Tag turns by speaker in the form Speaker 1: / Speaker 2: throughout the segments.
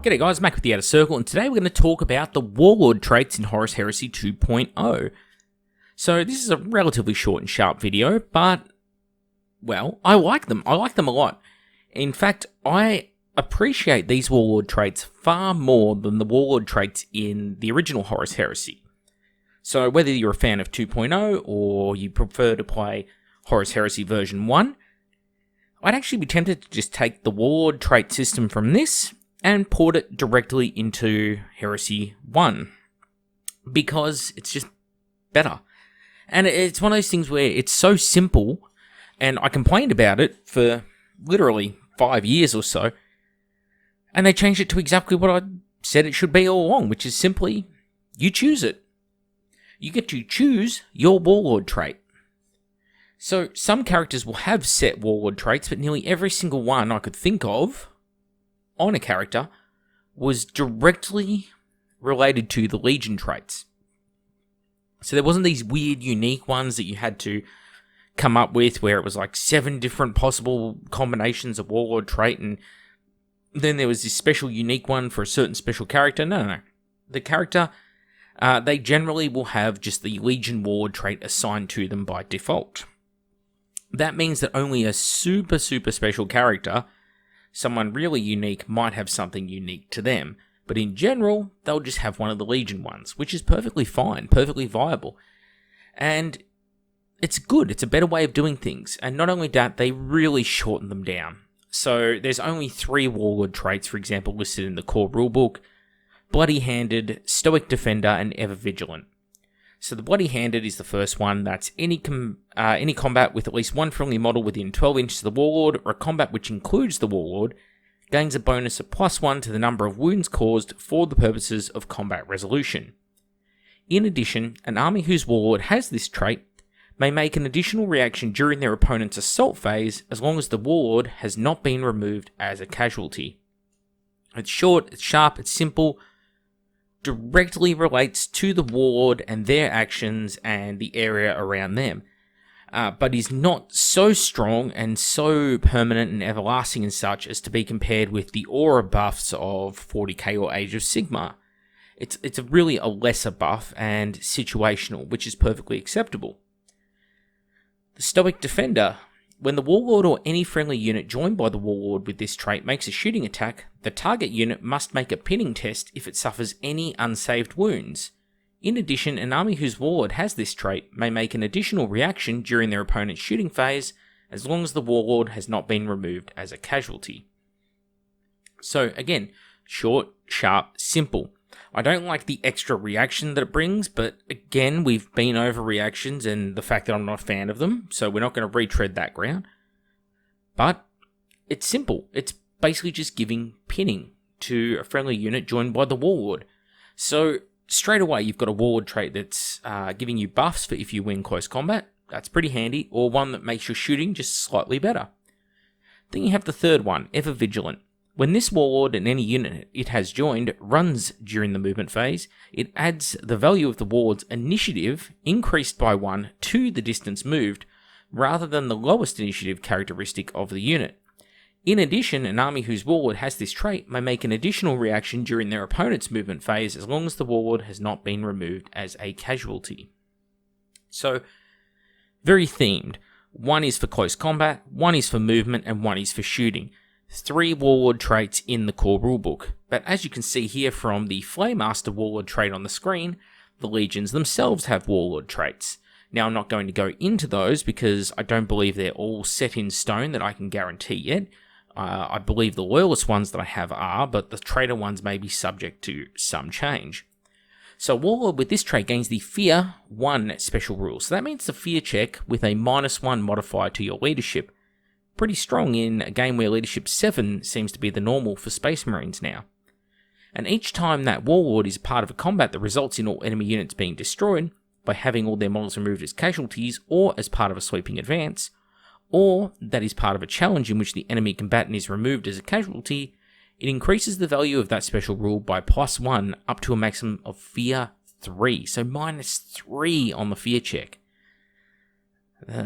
Speaker 1: G'day guys, Mac with the Outer Circle, and today we're going to talk about the Warlord traits in Horus Heresy 2.0. So this is a relatively short and sharp video, but, well, I like them. I like them a lot. In fact, I appreciate these Warlord traits far more than the Warlord traits in the original Horus Heresy. So whether you're a fan of 2.0 or you prefer to play Horus Heresy version 1, I'd actually be tempted to just take the Warlord trait system from this and port it directly into Heresy 1, because it's just better. And it's one of those things where it's so simple, and I complained about it for literally 5 years or so, and they changed it to exactly what I said it should be all along, which is simply, you choose it. You get to choose your Warlord trait. So some characters will have set Warlord traits, but nearly every single one I could think of on a character was directly related to the Legion traits. So there wasn't these weird, unique ones that you had to come up with where it was like 7 different possible combinations of Warlord trait, and then there was this special, unique one for a certain special character. No. The character, they generally will have just the Legion Warlord trait assigned to them by default. That means that only a super special character, someone really unique, might have something unique to them. But in general, they'll just have one of the Legion ones, which is perfectly fine, perfectly viable. And it's good, it's a better way of doing things. And not only that, they really shorten them down. So there's only 3 Warlord traits, for example, listed in the core rulebook: Bloody-Handed, Stoic Defender, and Ever Vigilant. So the Bloody-Handed is the first one. That's any combat with at least one friendly model within 12 inches of the Warlord, or a combat which includes the Warlord, gains a bonus of +1 to the number of wounds caused for the purposes of combat resolution. In addition, an army whose Warlord has this trait may make an additional reaction during their opponent's assault phase, as long as the Warlord has not been removed as a casualty. It's short, it's sharp, it's simple, directly relates to the Warlord and their actions and the area around them, but is not so strong and so permanent and everlasting and such as to be compared with the aura buffs of 40k or Age of Sigmar. It's really a lesser buff and situational, which is perfectly acceptable. The Stoic Defender. When the Warlord or any friendly unit joined by the Warlord with this trait makes a shooting attack, the target unit must make a pinning test if it suffers any unsaved wounds. In addition, an army whose Warlord has this trait may make an additional reaction during their opponent's shooting phase, as long as the Warlord has not been removed as a casualty. So again, short, sharp, simple. I don't like the extra reaction that it brings, but again, we've been over reactions and the fact that I'm not a fan of them, so we're not going to retread that ground. But it's simple. It's basically just giving pinning to a friendly unit joined by the Warlord. So straight away, you've got a Warlord trait that's giving you buffs for if you win close combat. That's pretty handy, or one that makes your shooting just slightly better. Then you have the third one, Ever Vigilant. When this Warlord and any unit it has joined runs during the movement phase, it adds the value of the Warlord's initiative increased by 1 to the distance moved, rather than the lowest initiative characteristic of the unit. In addition, an army whose Warlord has this trait may make an additional reaction during their opponent's movement phase, as long as the Warlord has not been removed as a casualty. So, very themed. 1 is for close combat, 1 is for movement, and 1 is for shooting. 3 Warlord traits in the core rulebook, but as you can see here from the Flaymaster Warlord trait on the screen, the Legions themselves have Warlord traits. Now I'm not going to go into those because I don't believe they're all set in stone that I can guarantee yet. I believe the Loyalist ones that I have are, but the Traitor ones may be subject to some change. So Warlord with this trait gains the Fear 1 special rule, so that means the Fear check with a -1 modifier to your leadership. Pretty strong in a game where leadership 7 seems to be the normal for Space Marines now. And each time that Warlord is part of a combat that results in all enemy units being destroyed by having all their models removed as casualties or as part of a sweeping advance, or that is part of a challenge in which the enemy combatant is removed as a casualty, it increases the value of that special rule by +1 up to a maximum of Fear 3, so -3 on the Fear check.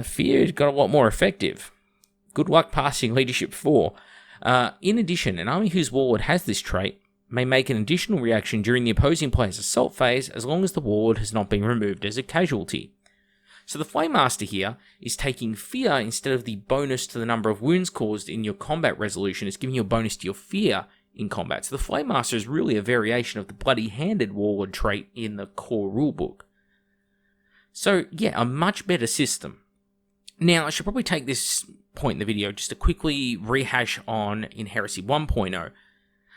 Speaker 1: Fear got a lot more effective. Good luck passing Leadership 4. In addition, an army whose Warlord has this trait may make an additional reaction during the opposing player's assault phase as long as the Warlord has not been removed as a casualty. So the Flame Master here is taking fear instead of the bonus to the number of wounds caused in your combat resolution. It's giving you a bonus to your fear in combat. So the Flame Master is really a variation of the bloody-handed Warlord trait in the core rulebook. So yeah, a much better system. Now, I should probably take this point in the video just to quickly rehash on in Heresy 1.0.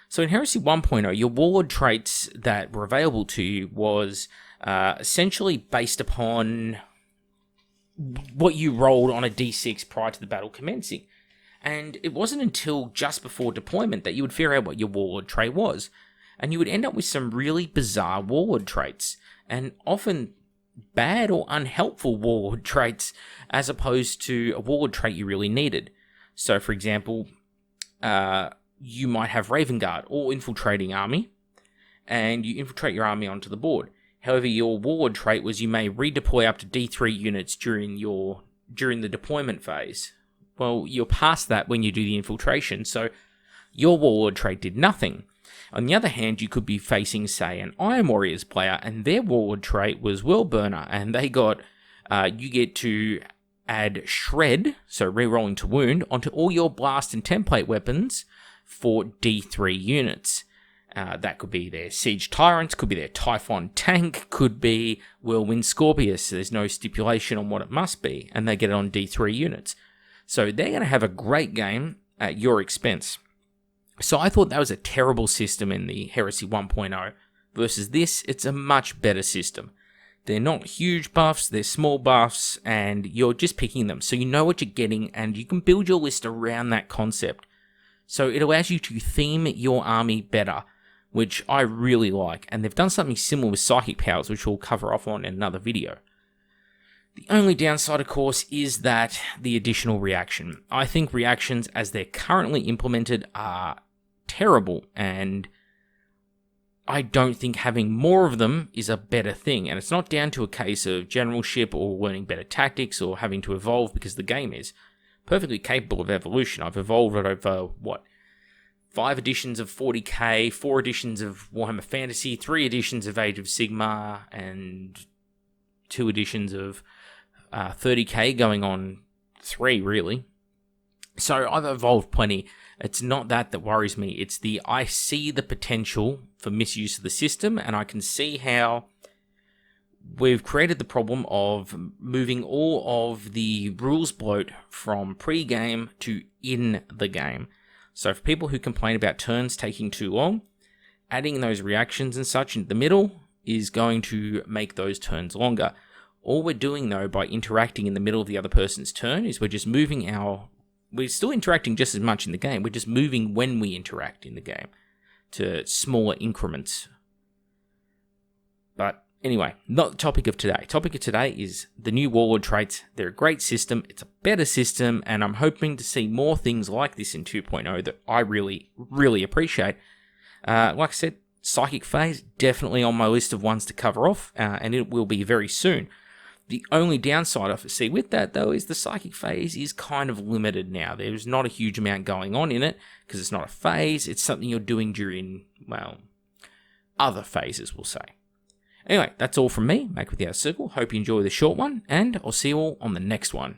Speaker 1: So in Heresy 1.0, your Warlord traits that were available to you was essentially based upon what you rolled on a d6 prior to the battle commencing. And it wasn't until just before deployment that you would figure out what your Warlord trait was. And you would end up with some really bizarre Warlord traits, and often bad or unhelpful Warlord traits, as opposed to a Warlord trait you really needed. So, for example, you might have Raven Guard or Infiltrating Army, and you infiltrate your army onto the board. However, your Warlord trait was you may redeploy up to D3 units during the deployment phase. Well, you're past that when you do the infiltration, so your Warlord trait did nothing. On the other hand, you could be facing, say, an Iron Warriors player, and their Warlord trait was World Burner, and they got, you get to add Shred, so rerolling to wound, onto all your blast and template weapons for D3 units. That could be their Siege Tyrants, could be their Typhon Tank, could be Whirlwind Scorpius. There's no stipulation on what it must be, and they get it on D3 units. So they're going to have a great game at your expense. So I thought that was a terrible system in the Heresy 1.0. Versus this, it's a much better system. They're not huge buffs, they're small buffs, and you're just picking them. So you know what you're getting, and you can build your list around that concept. So it allows you to theme your army better, which I really like. And they've done something similar with Psychic Powers, which we'll cover off on in another video. The only downside, of course, is that the additional reaction. I think reactions, as they're currently implemented, are terrible, and I don't think having more of them is a better thing. And it's not down to a case of generalship or learning better tactics or having to evolve, because the game is perfectly capable of evolution. I've evolved it over, 5 editions of 40k, 4 editions of Warhammer Fantasy, 3 editions of Age of Sigmar, and 2 editions of 30k, going on 3, really. So I've evolved plenty. It's not that worries me. It's I see the potential for misuse of the system, and I can see how we've created the problem of moving all of the rules bloat from pre-game to in the game. So for people who complain about turns taking too long, adding those reactions and such in the middle is going to make those turns longer. All we're doing, though, by interacting in the middle of the other person's turn is we're just moving we're still interacting just as much in the game, we're just moving when we interact in the game to smaller increments. But anyway, not the topic of today. Topic of today is the new Warlord traits. They're a great system, it's a better system, and I'm hoping to see more things like this in 2.0 that I really, really appreciate. Like I said, Psychic Phase, definitely on my list of ones to cover off, and it will be very soon. The only downside I see with that, though, is the Psychic Phase is kind of limited now. There's not a huge amount going on in it, because it's not a phase, it's something you're doing during, other phases, we'll say. Anyway, that's all from me, Make With the Outer Circle. Hope you enjoy the short one, and I'll see you all on the next one.